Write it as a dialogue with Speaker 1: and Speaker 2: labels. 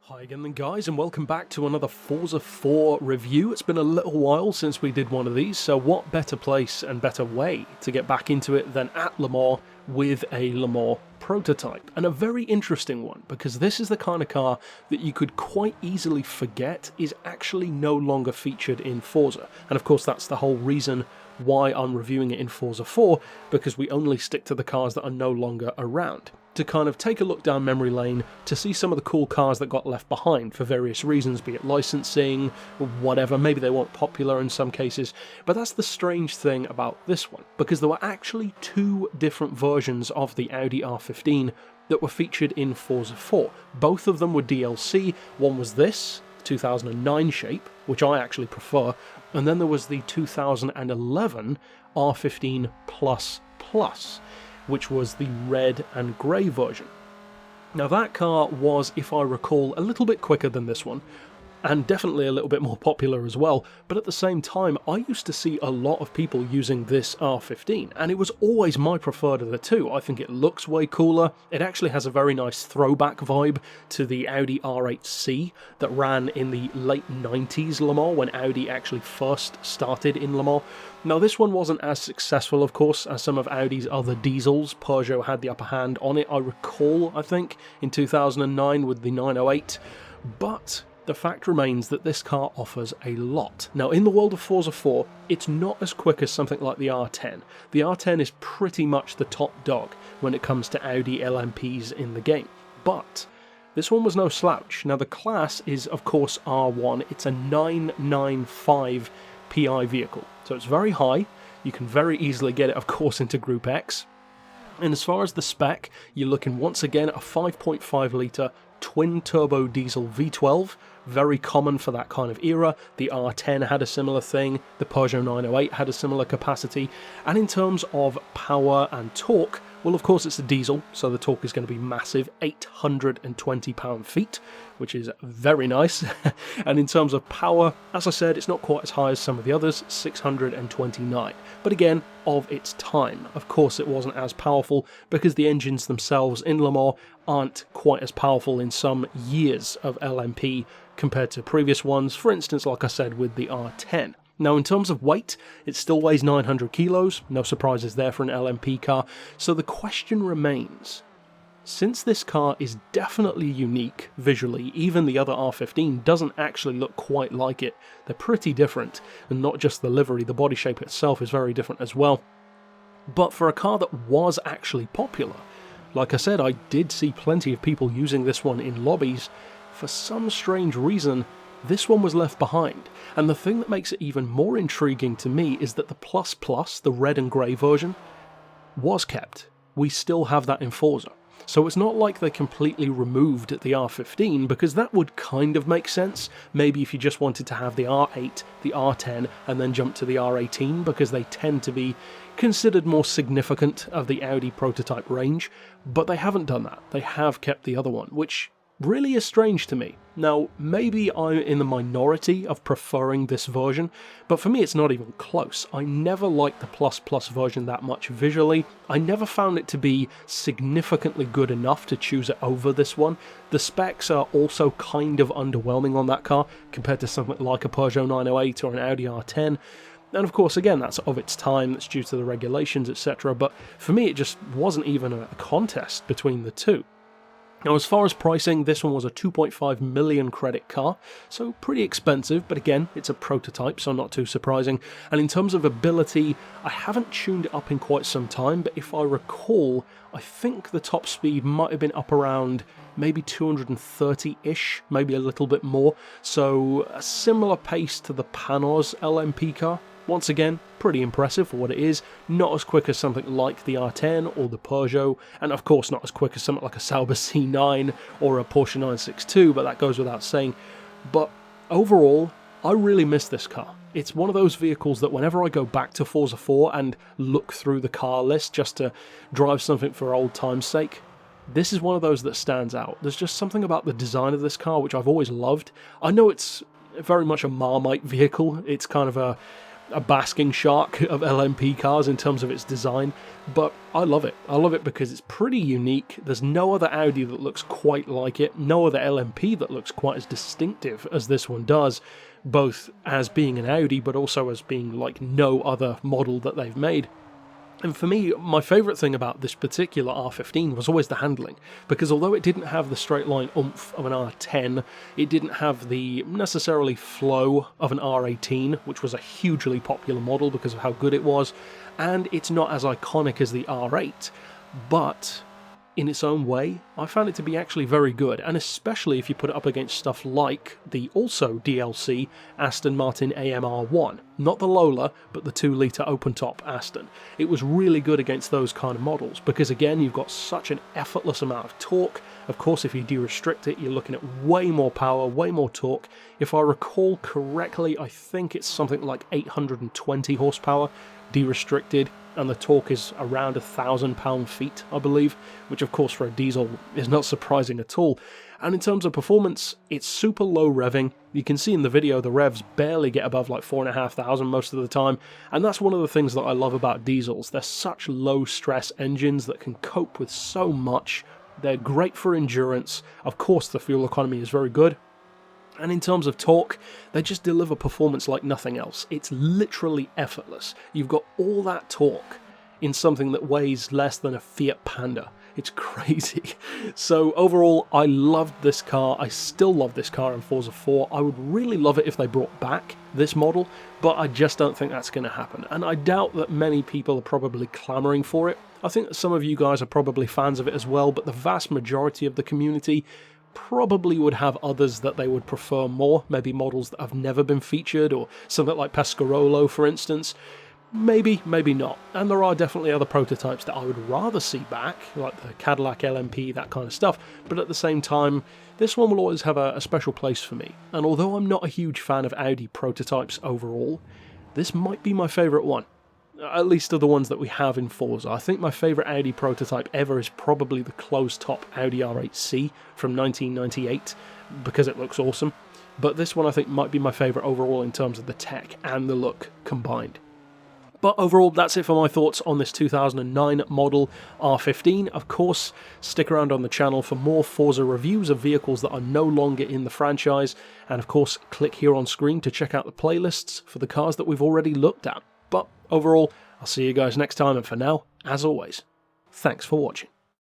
Speaker 1: Hi again then guys, and welcome back to another Forza 4 review. It's been a little while since we did one of these, so what better place and better way to get back into it than at Le Mans with a Le Mans prototype. And a very interesting one, because this is the kind of car that you could quite easily forget is actually no longer featured in Forza. And of course that's the whole reason why I'm reviewing it in Forza 4, because we only stick to the cars that are no longer around, to kind of take a look down memory lane to see some of the cool cars that got left behind for various reasons, be it licensing, or whatever. Maybe they weren't popular in some cases, but that's the strange thing about this one, because there were actually two different versions of the Audi R15 that were featured in Forza 4. Both of them were DLC. One was this 2009 shape, which I actually prefer, and then there was the 2011 R15 Plus, which was the red and grey version. Now that car was, if I recall, a little bit quicker than this one, and definitely a little bit more popular as well, but at the same time I used to see a lot of people using this R15, and it was always my preferred of the two. I think it looks way cooler. It actually has a very nice throwback vibe to the Audi R8C that ran in the late 90s Le Mans, when Audi actually first started in Le Mans. Now this one wasn't as successful, of course, as some of Audi's other diesels. Peugeot had the upper hand on it, I recall, I think, in 2009 with the 908, but the fact remains that this car offers a lot. Now, in the world of Forza 4, it's not as quick as something like the R10. The R10 is pretty much the top dog when it comes to Audi LMPs in the game, but this one was no slouch. Now, the class is, of course, R1. It's a 995 PI vehicle, so it's very high. You can very easily get it, of course, into Group X. And as far as the spec, you're looking once again at a 5.5 litre twin-turbo diesel V12, very common for that kind of era. The R10 had a similar thing, the Peugeot 908 had a similar capacity, and in terms of power and torque, well, of course it's a diesel, so the torque is going to be massive, 820 pound-feet, which is very nice. And in terms of power, as I said, it's not quite as high as some of the others, 629. But again, of its time. Of course it wasn't as powerful, because the engines themselves in Le Mans aren't quite as powerful in some years of LMP compared to previous ones, for instance, like I said, with the R10. Now, in terms of weight, it still weighs 900 kilos, no surprises there for an LMP car, so the question remains, since this car is definitely unique visually, even the other R15 doesn't actually look quite like it. They're pretty different, and not just the livery, the body shape itself is very different as well. But for a car that was actually popular, like I said, I did see plenty of people using this one in lobbies. For some strange reason, this one was left behind, and the thing that makes it even more intriguing to me is that the Plus, the red and grey version, was kept. We still have that in Forza. So it's not like they completely removed the R15, because that would kind of make sense, maybe if you just wanted to have the R8, the R10, and then jump to the R18, because they tend to be considered more significant of the Audi prototype range, but they haven't done that. They have kept the other one, which really is strange to me. Now, maybe I'm in the minority of preferring this version, but for me it's not even close. I never liked the Plus version that much visually. I never found it to be significantly good enough to choose it over this one. The specs are also kind of underwhelming on that car compared to something like a Peugeot 908 or an Audi R10. And of course, again, that's of its time, that's due to the regulations, etc. But for me, it just wasn't even a contest between the two. Now, as far as pricing, this one was a 2.5 million credit car, so pretty expensive, but again, it's a prototype, so not too surprising. And in terms of ability, I haven't tuned it up in quite some time, but if I recall, I think the top speed might have been up around maybe 230-ish, maybe a little bit more, so a similar pace to the Pajamas LMP car. Once again, pretty impressive for what it is, not as quick as something like the R10 or the Peugeot, and of course not as quick as something like a Sauber C9 or a Porsche 962, but that goes without saying. But overall, I really miss this car. It's one of those vehicles that whenever I go back to Forza 4 and look through the car list just to drive something for old time's sake, this is one of those that stands out. There's just something about the design of this car which I've always loved. I know it's very much a Marmite vehicle, it's kind of a a basking shark of LMP cars in terms of its design, but I love it. I love it because it's pretty unique. There's no other Audi that looks quite like it, no other LMP that looks quite as distinctive as this one does, both as being an Audi but also as being like no other model that they've made. And for me, my favourite thing about this particular R15 was always the handling, because although it didn't have the straight line oomph of an R10, it didn't have the necessarily flow of an R18, which was a hugely popular model because of how good it was, and it's not as iconic as the R8, but in its own way, I found it to be actually very good, and especially if you put it up against stuff like the also DLC Aston Martin AMR1. Not the Lola, but the 2-litre open-top Aston. It was really good against those kind of models, because again, you've got such an effortless amount of torque. Of course, if you de-restrict it, you're looking at way more power, way more torque. If I recall correctly, I think it's something like 820 horsepower, de-restricted, and the torque is around 1,000 pound-feet, I believe, which of course for a diesel is not surprising at all. And in terms of performance, it's super low revving. You can see in the video the revs barely get above like 4,500 most of the time, and that's one of the things that I love about diesels. They're such low-stress engines that can cope with so much. They're great for endurance. Of course, the fuel economy is very good. And in terms of torque, they just deliver performance like nothing else. It's literally effortless. You've got all that torque in something that weighs less than a Fiat Panda. It's crazy. So overall, I loved this car. I still love this car in Forza 4. I would really love it if they brought back this model, but I just don't think that's going to happen. And I doubt that many people are probably clamoring for it. I think that some of you guys are probably fans of it as well, but the vast majority of the community probably would have others that they would prefer more, maybe models that have never been featured, or something like Pescarolo, for instance. Maybe, maybe not. And there are definitely other prototypes that I would rather see back, like the Cadillac LMP, that kind of stuff, but at the same time, this one will always have a special place for me. And although I'm not a huge fan of Audi prototypes overall, this might be my favourite one. At least of the ones that we have in Forza. I think my favourite Audi prototype ever is probably the closed-top Audi R8C from 1998, because it looks awesome. But this one I think might be my favourite overall in terms of the tech and the look combined. But overall, that's it for my thoughts on this 2009 model R15. Of course, stick around on the channel for more Forza reviews of vehicles that are no longer in the franchise. And of course, click here on screen to check out the playlists for the cars that we've already looked at. But overall, I'll see you guys next time, and for now, as always, thanks for watching.